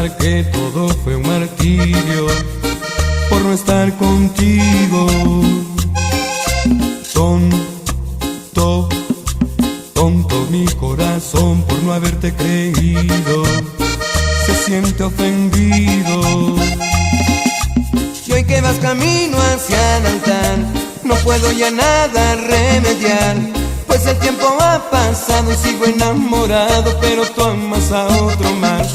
pensar que todo fue un martirio por no estar contigo. Tonto, tonto mi corazón por no haberte creído, se siente ofendido. Y hoy que vas camino hacia el altar, no puedo ya nada remediar, pues el tiempo ha pasado y sigo enamorado, pero tú amas a otro más.